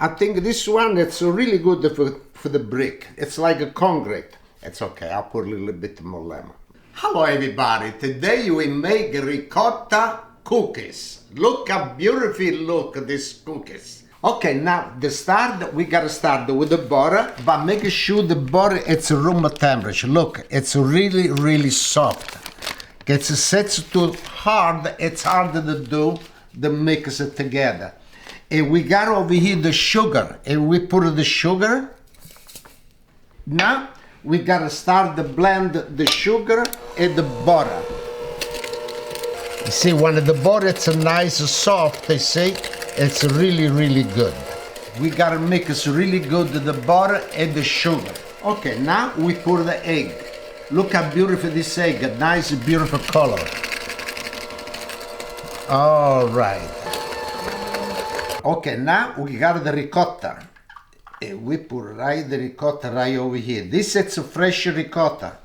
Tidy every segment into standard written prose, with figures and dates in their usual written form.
I think this one, it's really good for the brick. It's like a concrete. It's okay, I'll put a little bit more lemon. Hello everybody, today we make ricotta cookies. Look how beautiful look these cookies. Okay, now we gotta start with the butter, but make sure the butter it's room temperature. Look, it's really soft. It's set too hard, it's hard to do the mix it together. And we got over here the sugar, and we put the sugar. Now we gotta start to blend the sugar and the butter. You see, when the butter it's nice soft, you see, it's really good. We gotta mix really good the butter and the sugar. Okay, now we put the egg. Look how beautiful this egg, a nice beautiful color. All right. Okay, now we got the ricotta. And we put the ricotta right over here. This is a fresh ricotta.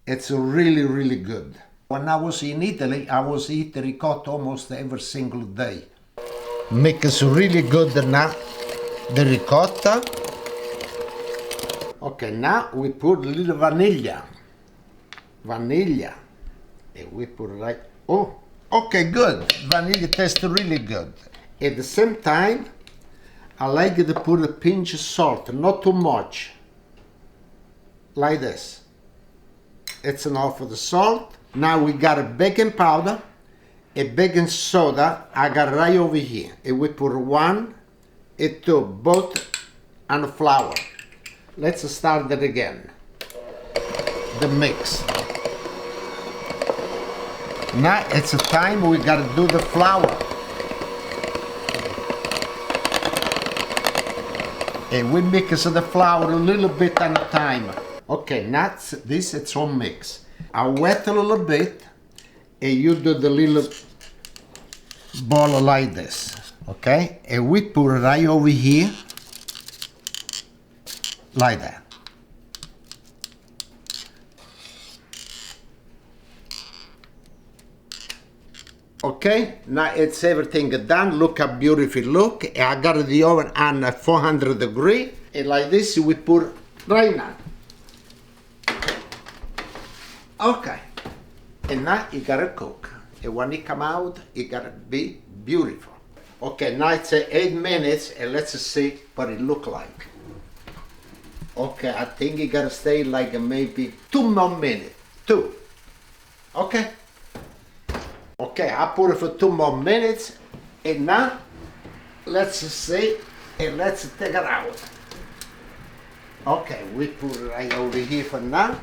It's really good. When I was in Italy, I was eating ricotta almost every single day. Makes really good now, the ricotta. Okay, now we put a little vanilla. Vanilla. And we put right, oh, okay, good. Vanilla tastes really good. At the same time, I like to put a pinch of salt, not too much. Like this. It's enough for the salt. Now we got a baking powder, a baking soda, I got right over here. And we put 1 and 2, both on flour. Let's start it again. The mix. Now it's time we gotta do the flour. And we mix the flour a little bit at a time. Okay, now this it's all mix. I wet a little bit, and you do the little ball like this, okay? And we put it right over here, like that. Okay, now it's everything done. Look how beautiful look. I got the oven on 400 degrees, and like this we put right now. Okay, and now it gotta cook. And when it come out, it gotta be beautiful. Okay, now it's 8 minutes, and let's see what it look like. Okay, I think it gotta stay like maybe 2 more minutes. 2. Okay. Okay, I put it for 2 more minutes, and now let's see, and let's take it out. Okay, we put it right over here for now,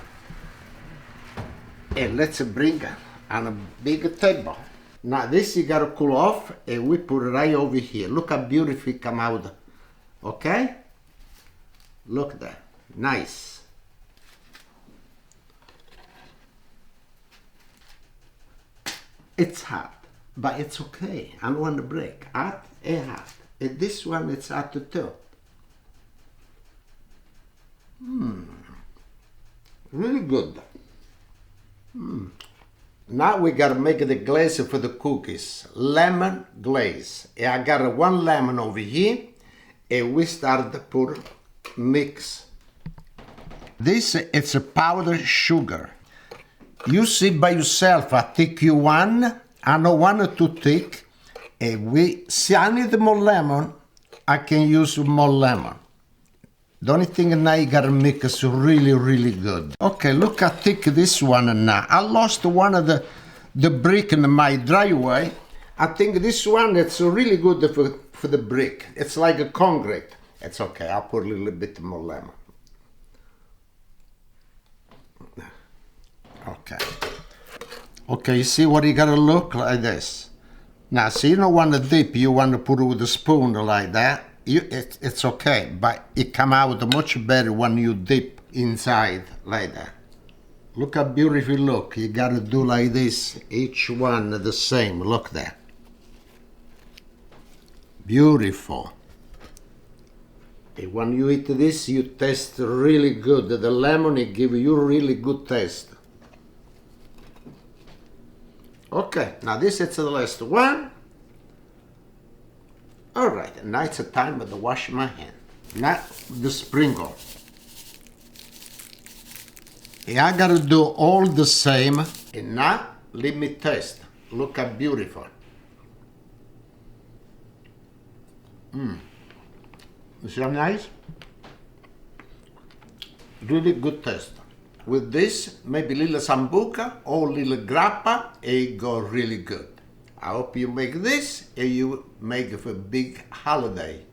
and let's bring it on a big table. Now this you gotta cool off, and we put it right over here. Look how beautiful it come out. Okay, look at that, nice. It's hot, but it's okay. I don't want to break. Hot and hot. And this one, it's hot too. Really good. Now we gotta make the glaze for the cookies. Lemon glaze. And I got 1 lemon over here, and we start to put mix. This it's a powdered sugar. You see by yourself, I take you 1, I know 1 or 2 thick, and see I need more lemon, I can use more lemon. The only thing now you gotta mix really good. Okay, look how thick this one now. I lost one of the brick in my driveway. I think this one, it's really good for the brick. It's like a concrete. It's okay, I'll put a little bit more lemon. Okay. Okay, you see what you gotta look like this. Now, so you don't want to dip, you want to put it with a spoon like that. It's okay, but it come out much better when you dip inside like that. Look how beautiful look. You gotta do like this, each one the same, look there. Beautiful. And when you eat this, you taste really good. The lemon, it gives you really good taste. Okay, now this is the last one. All right, now it's time to wash my hand. Now the sprinkle. And I gotta do all the same. And now let me taste. Look how beautiful. Is that nice? Really good taste. With this, maybe little sambuca or little grappa, it go really good. I hope you make this and you make it for a big holiday.